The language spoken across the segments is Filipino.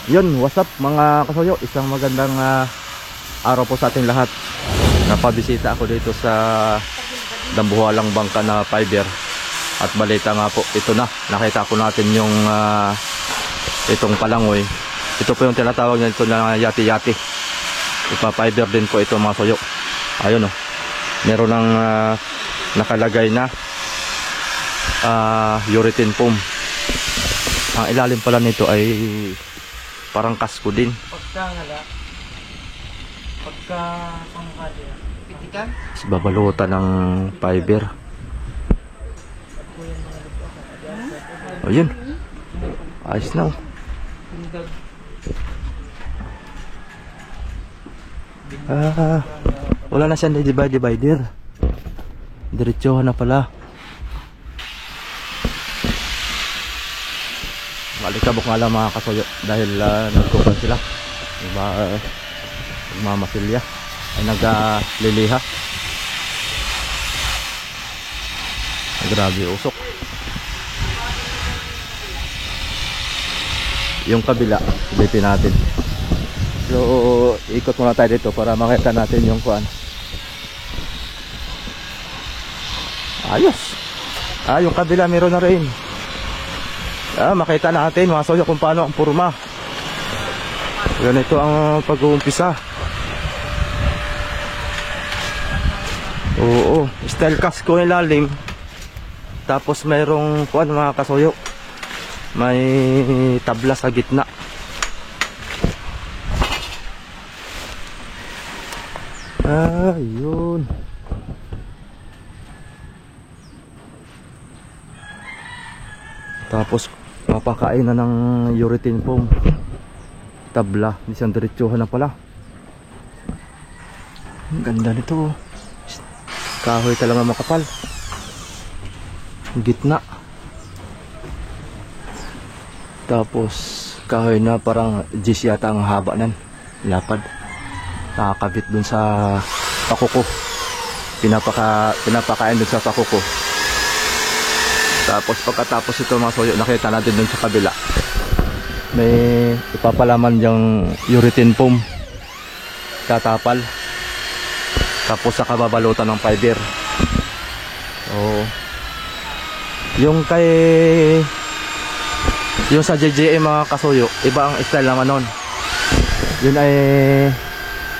Yun, what's up mga kasuyo? Isang magandang araw po sa ating lahat. Napabisita ako dito sa Dambuhalang Bangka na fiber. At balita nga po, ito na. Nakita ko natin yung itong palangoy. Ito po yung tinatawag nito na yati-yati. Ipa-fiber din po ito mga kasuyo. Ayun o. Meron ng nakalagay na urethane foam. Ang ilalim pala nito ay parang kasko din. Pagka pitikan? Babalutan ng fiber. Ayun. Ayos na. Wala na siyang divider. Diretsohan na pala. Malikabok nga lang mga kasuyo dahil nagkukan sila. Nagmamasilya ay nagliliha. Grabe usok. Yung kabila silipin natin. So ikot muna tayo dito para makita natin yung kuan. Ayos. Yung kabila meron na rin. Makita natin mga kasuyo kung paano ang purma. Ganito ang pag-uumpisa. Oo, style kasko yung lalim. Tapos mayroong kuan mga kasuyo, may tabla sa gitna. Yun. Tapos mapakain na ng urethane foam. Tabla, isang diretsuhan na pala. Ang ganda nito. Kahoy talaga makapal. Gitna. Tapos kahoy na parang gis yata ang haba nan. Lapad. Nakakabit dun sa pakuko. Pinapakain dun sa pakuko. Tapos pagkatapos ito mga kasuyo, nakita natin dun sa kabila. May ipapalaman yung urethane foam. Tatapal. Tapos saka babalutan ng fiber. Yung sa JJM mga kasuyo, iba ang style naman nun. Yun ay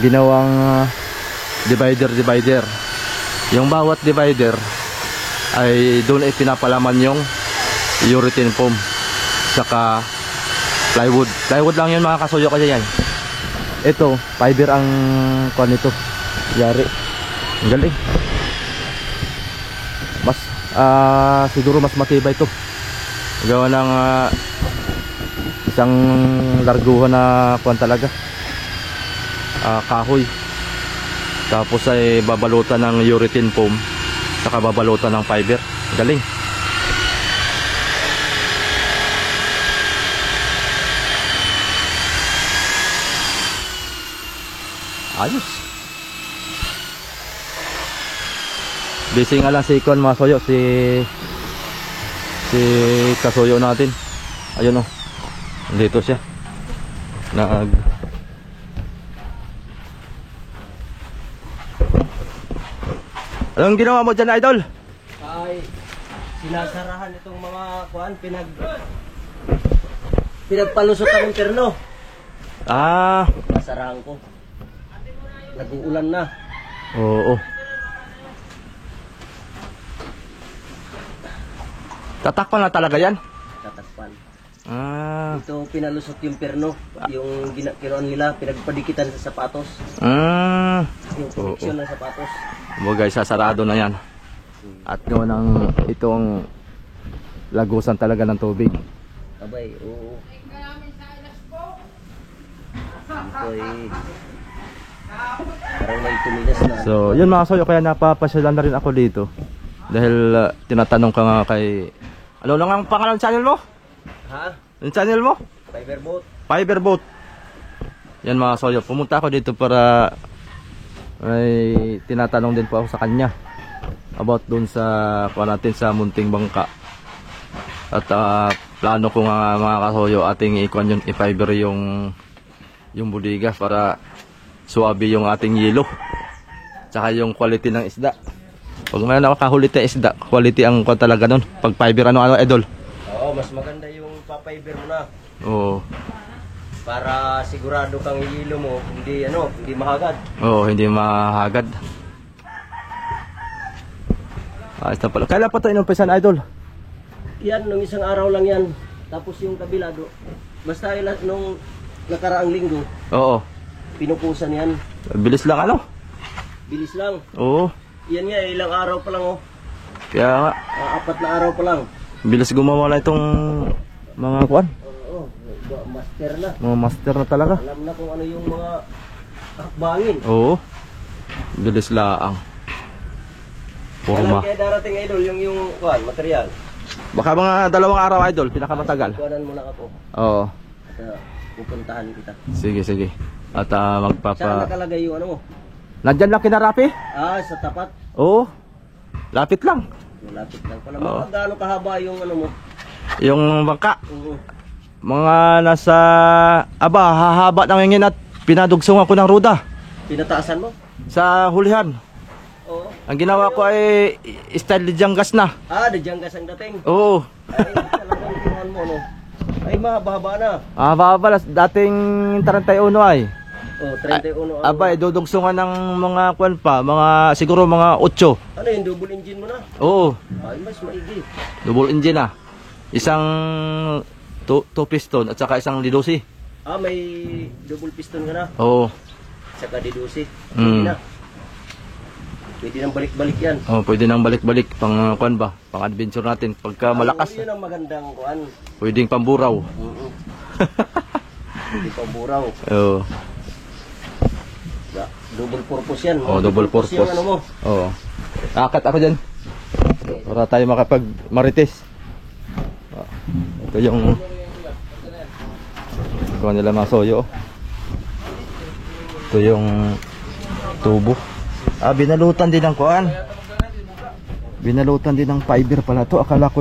ginawang divider. Yung bawat divider ay doon ay pinapalaman yung urethane foam saka plywood lang yun mga kasuyo. Kasi yan ito fiber ang kuan nito yari. Ang galing. Mas siguro mas matibay ito gawa ng isang larguhan na kuan talaga kahoy. Tapos ay babalutan ng urethane foam saka babalutan ng fiber. Galing. Ayos. Busy nga lang si Ikon mga kasuyo, si kasuyo natin. Ayun o. Dito siya. Anong ginawa mo dyan, idol? Ay, sinasarahan itong mga kuan, pinagpalusot ang interno. Nasarahan ko. Nag-uulan na. Oo. Tatakpan na talaga yan? Tatakpan. Ito pinalusot yung perno. Yung kinuan nila, pinagpadikitan sa sapatos. Yung connection ng sapatos. Guys, sasarado na yan. At gawa ng itong lagusan talaga ng tubig. Abay, oo. Parang may tumigas na. So, yun mga kasuyo, kaya napapasyalan na rin ako dito. Dahil tinatanong ka nga kay... Ano lang ang pangalan ng channel mo? Ha? Yung channel mo? Fiberboat. Yan mga kasuyo, pumunta ako dito para ay tinatanong din po ako sa kanya about dun sa natin sa munting bangka. At plano ko nga mga kasoyo, ating ikuan yung i-fiber yung budiga para suwabe yung ating yelo. Tsaka yung quality ng isda. Pag may nakahuli tayo isda, quality ang kuan talaga nun. Pag fiber ano idol. Oo, mas maganda yung pa-fiber mo na. Oo. Para sigurado kang hilo mo, hindi mahagad. Oo, hindi mahagad. Ayos na pala. Kailan pa ito inumpisan idol? Yan, nung isang araw lang yan. Tapos yung kabilado, basta nung nakaraang linggo, Oo. pinupusan yan. Bilis lang ano? Bilis lang. Oo. Yan nga, ilang araw pa lang oh. Kaya nga, 4 na araw pa lang. bilis gumawa na itong mga kuan. Oo, master na. Mga master na talaga. Alam na kung ano yung mga hakbangin. Oo. Bilis laang. Forma. Kaya darating idol yung material. Baka mga 2 araw idol, pinakamatagal. Kuhanan mo lang ako. Oo. At pupuntahan kita. Sige, sige. At Saan magpapa... nakalagay yung ano mo? Nandyan lang kinarapi? Sa tapat. Oo. Lapit lang. Malapit lang pala. Oo. Mga gaano kahaba yung ano mo? Yung bangka. Oo. Mga nasa... Aba, hahaba ng ingin at pinadugsong ako ng ruda. Pinataasan mo? Sa hulihan. Oo. Ang ginawa ko ay style gas na. Diyanggas ang dating. Oo. Ay, talagang kinuhan mo, no? Ay, mahaba na. Babalas. Dating 31 ay. Oh, 31. Aba, dudugsungan ng mga kwan pa. Mga, siguro mga 8. Ano yung double engine mo na? Oo. Ay, mas maigi. Double engine ah. Isang 2 piston at saka isang didosi. May double piston ka na. Oo. Saka didusi. Mm. Pwede na. Pwede nang balik-balik yan. Oh, pwede nang balik-balik pang kwan ba? Pang adventure natin pagka malakas. Yun ang magandang kuan. Pwedeng pamburaw. Pwede pang buraw. Oo. Double purpose yan. Oh, double purpose. Yung ano mo. Oo. Akat ako diyan. Para tayo makapag marites. Ito yung kuha nila mga soyo. Ito yung tubo. Binalutan din ng kuan. Binalutan din ng fiber pala to. Akala ko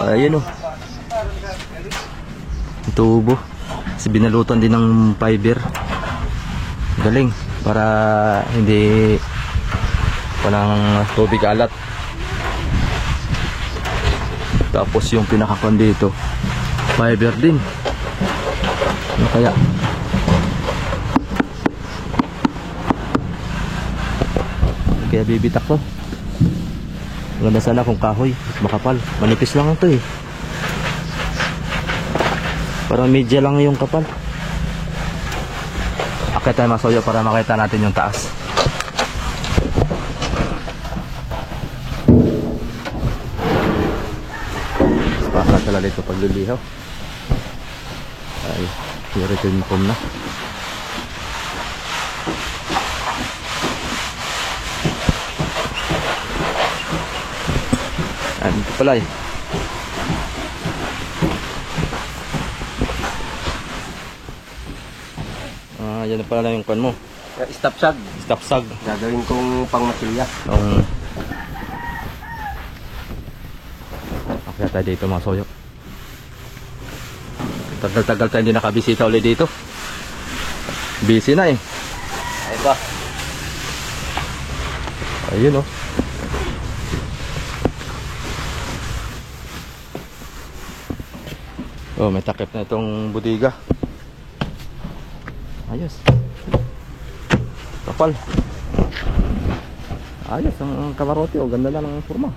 ayun o. Tubo. Kasi binalutan din ng fiber. Galing. Para hindi walang tubig alat. Tapos yung pinakakon dito fiber din. Ano kaya? Kaya bibitak to. Maganda sana kung kahoy makapal. Manipis lang ito eh. Parang media lang yung kapal. Akit tayo masoyo para makita natin yung taas. Baka talaga dito paglilihaw. Ay, ito yung pom na. Dito pala eh. Yan na pala yung pan mo. Stop sag. Stop sag. Gagawin kong pang matilya. Kaya tayo dito mga soyo. Tagal-tagal tayo hindi nakabisita ulit dito. Busy na eh. Ay ba? Ayun oh. Oh, may takip na itong budiga. Ayos. Kapal. Ayos ang kamarote oh, ganda na ng forma.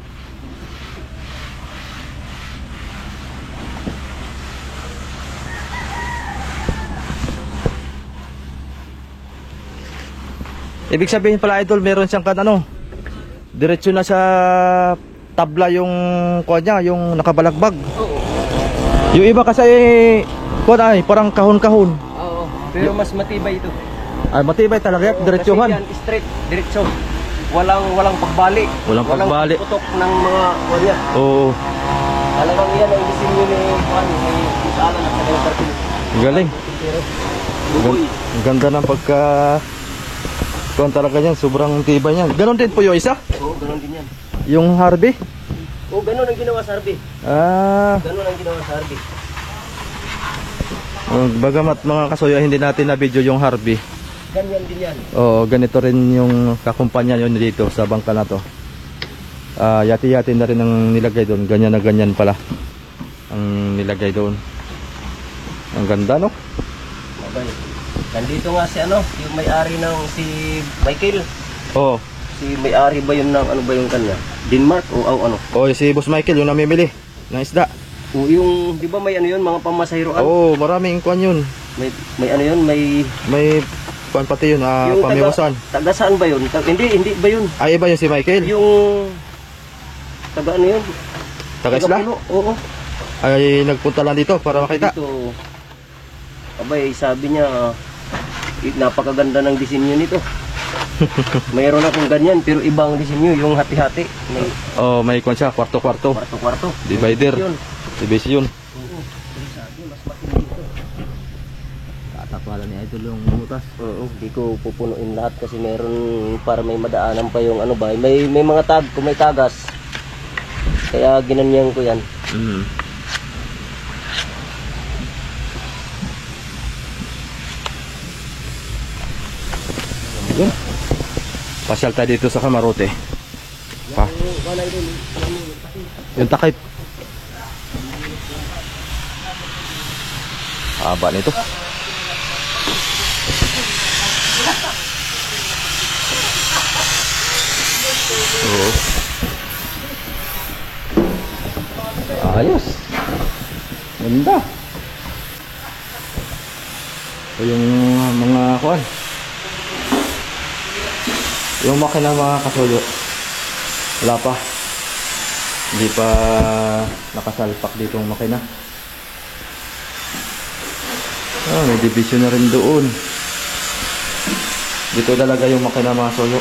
Ibig sabihin pala idol, meron siyang ano, diretso na sa tabla yung kuha niya, yung nakabalagbag. Oo. Yung iba kasi kuha ay parang kahon-kahon. Oo. Pero mas matibay ito. Ay matibay talaga, diretsuhan. Kasi yan, straight, diretso. Walang pagbali. Walang pagbali. Putok ng mga kuya. Oo. Talagang yan ang disenyo ni Juan, ni Isalan at sa Karpil. Galing. Pero buboy. Ang ganda ng pagka kuha talaga niyan, sobrang tibay niyan. Ganon din po yung isa. Oo, ganoon din yan. Yung Harvey? O, ganun ang ginawa sa Harvey. Ah, Ganun ang ginawa sa Harvey. bagamat mga kasuyo, hindi natin na video yung Harvey. Ganyan din yan. Oo, ganito rin yung kakumpanya yun dito sa bangka na to. Yati-yati na rin ang nilagay doon. Ganyan na ganyan pala ang nilagay doon. Ang ganda, no? Okay. Nandito nga si ano, yung may-ari ng si Michael. Oo. Si may-ari ba yun ng ano ba yung kanya? Denmark o ano? Oh, si Boss Michael yung namimili ng isda. O yung, di ba may ano yun, mga pamasahiroan? Oo, maraming kwan yun. May ano yun, may... Kwan pati yun, yung pamiwasan. taga saan ba yun? Hindi ba yun? Ay, iba yung si Michael? Yung... Taga ano yun? Taga isla? Pulo, oo. Ay, nagpunta lang dito para makita. Dito, abay, sabi niya, napakaganda ng disenyo nito. Mayroon akong ganyan, pero ibang disenyo, yung hati-hati. May Oh, may kwan siya, kwarto-kwarto. kwarto-kwarto. Divider. Yun. Division. Oo. Sabi, mas matindi ito. Tatapala ni Idol yung butas. Oo, di ko pupunuin lahat kasi meron para may madaanan pa yung ano ba. May mga tag, kung may tagas. Kaya ginanyan ko yan. Yun. Pasyal tayo dito sa Camarote. Yung takip. Haba nito. Oo. Ayos. Ganda. O yung mga kuan. Yung makina mga kasuyo. Wala pa. Hindi pa nakasalpak dito yung makina. May division na rin doon. Dito talaga yung makina mga suyo.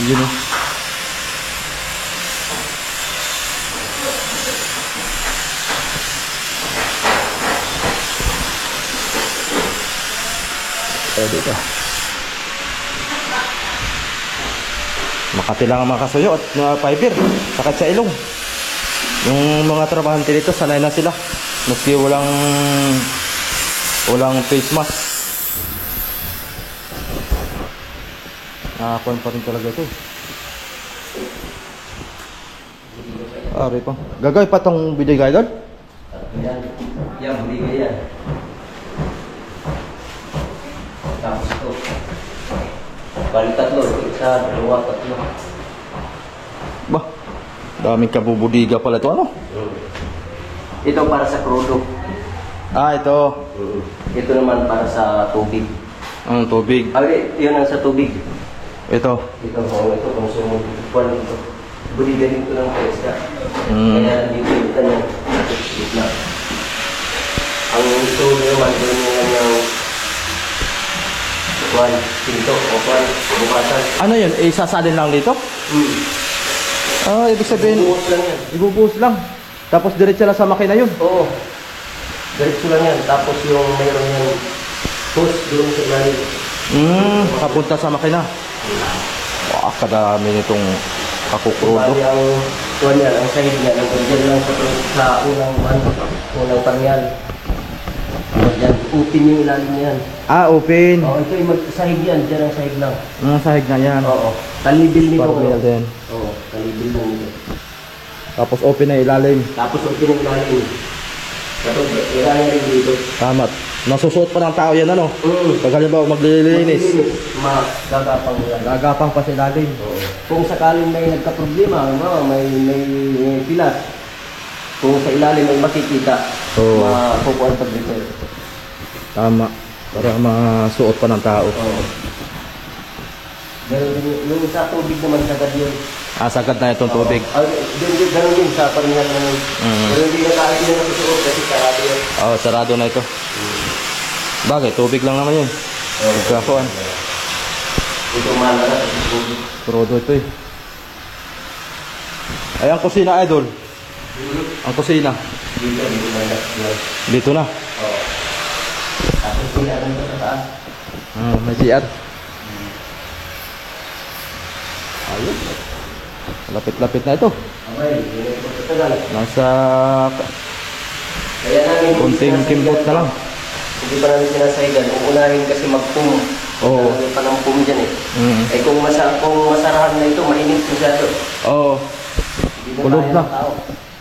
Yun o. Dito. Makati lang ang mga kasuyo at fiber. Sakit sa ilong. Yung mga trabahante dito, sanay na sila. Maski walang face mask. Nakakuan pa rin talaga ito. Ari pa. Gagawin pa tong video guide doon? Yan, bigay yan. Tapos ito. Balik tatlo. Isa, dalawa, tatlo. Bah, daming kabubudiga pala ito. Ano? Ito para sa crudo. Ito. Ito naman para sa tubig. Ang tubig. Ay, yun ang sa tubig. Ito. Ito kung sumubukan ito. Buligan ito ng pesta. Mm. Kaya dito yung kanya. Ang ito naman, doon yung kanyang kuwan, pinto o kuwan, bukasan. Ano yun? Isasalin lang dito? Ibig sabihin, Bubuhos lang yan. ibubuhos lang. Tapos diretso lang sa makina yun. Oo. Diretso lang yan. Tapos yung mayroon yung hose doon sa ilalim. Kapunta sa makina. Wah, kadami nitong kakukrudo. Bali ang kuwan yan, ang sahig niya, nandun lang sa unang pangyal. Yan, open yung ilalim niyan. Open. Oo, ito yung sahig yan, dyan ang sahig lang. Sahig na yan. Oo, kalibil nito. Parang din. Oo, kalibil lang nito. Tapos open na ilalim. Tapos open yung ilalim. Tapos ilalim rin dito. Tama. Nasusuot pa ng tao yan, ano? Pag halimbawa maglilinis. Gagapang yan. Gagapang pa sa ilalim. Oo. Kung sakaling may nagka-problema, may pilas, kung sa ilalim may makikita, Oo. makukuha pag repair. Tama. Para masuot pa ng tao. Oo. Yung sa tubig naman, sagad yun. Sagad na itong tubig. Ganun din sa paringan naman. Pero hindi na kahit yun ang susuot kasi sarado yun. Sarado na ito. Bagay, tubig lang naman yun. Pagkakuan. Ito mahal na tubig. Prodo ito eh. Ay, ang kusina, Idol. Ang kusina. Dito na. Dito na. Oo. Tapos sinaran ko sa taas. May CR. Ayos. Lapit-lapit na ito. Okay, hindi ko tatagal. Nasa Kaya namin konting kimbot na lang. Hindi pa namin sinasaygan. Uunahin kasi mag-pum. Oo. May panampum dyan eh. Mm. Eh kung masarahan na ito, mainit masyado. Oo. Hindi Kulog kaya na. ng tao.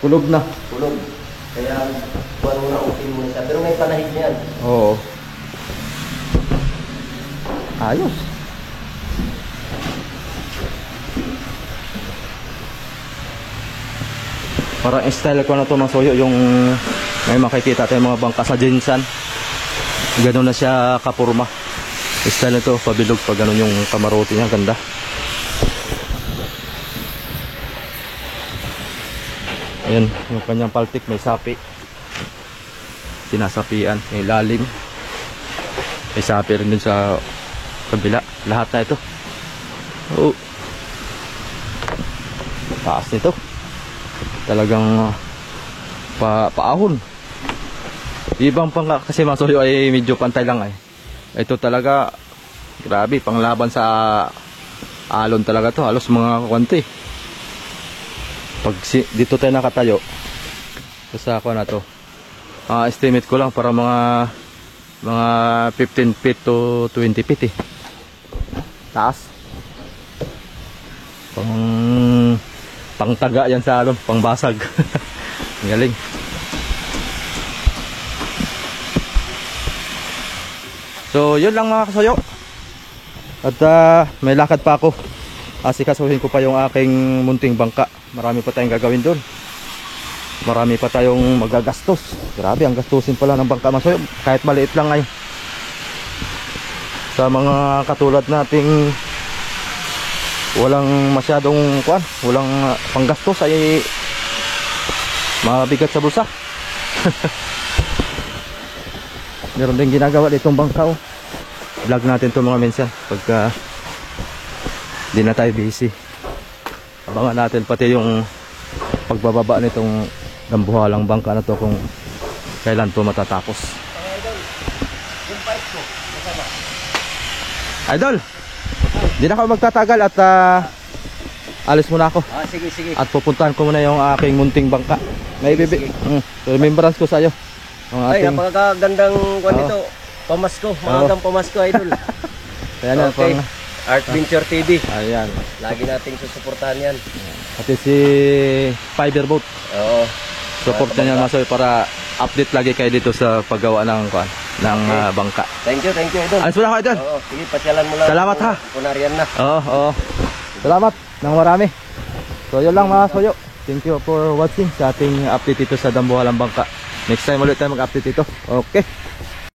Kulog na. Kulog. Kaya buwan mo na upin mo siya. Pero may panahid niyan. Oo. Ayos. Parang style ko na to mga soyo, yung may makikita tayong mga bangka sa Jinsan. Ganun na siya kapurma. Style na to, pabilog pa ganun yung kamarote niya, ganda. Ayan, yung kanyang paltik may sapi. Sinasapian, may lalim. May sapi rin dun sa kabila. Lahat na ito. Oh. Taas nito. Talagang paahon. Ibang pang kasi masuyo ay medyo pantay lang ay. Ito talaga grabe panglaban sa alon talaga to. Halos mga konti. Pag dito tayo nakatayo sa ako na to. Estimate ko lang para mga 15 feet to 20 feet eh. Taas. Pangtaga yan sa alon, pangbasag. Galing. So, yun lang mga kasoyo. At may lakad pa ako. Asikasuhin ko pa yung aking munting bangka. Marami pa tayong gagawin doon. Marami pa tayong magagastos. Grabe, ang gastusin pala ng bangka mga kasoyo. Kahit maliit lang ay. Sa mga katulad nating walang masyadong walang panggastos ay mabigat sa bulsa. Meron din ginagawa ditong bangka oh. Vlog natin to mga minsan pagka di na tayo busy. Abangan natin pati yung pagbababa nitong dambuhalang bangka na to kung kailan to matatapos. Idol, di na ako magtatagal at alis muna ako. Sige, sige. At pupuntahan ko muna yung aking munting bangka. May bibi. Remembrance ko sa iyo. Ay, napakagandang kwan nito. Pamasko, maagang pamasko, idol. Kaya na Okay. pang Art Venture TV. ayan. Lagi nating susuportahan yan. Pati si Fiberboat. Oo. Support niya masoy para update lagi kayo dito sa paggawa ng bangka. Thank you, idol. Alis muna ako, Idol. Oo, sige, pasyalan mo lang. Salamat, ha. Kunarian na. Oo. Salamat ng marami. So yun lang mga soyo. Thank you for watching sa ating update dito sa Dambuhalang Bangka. Next time ulit tayo mag-update dito. Okay.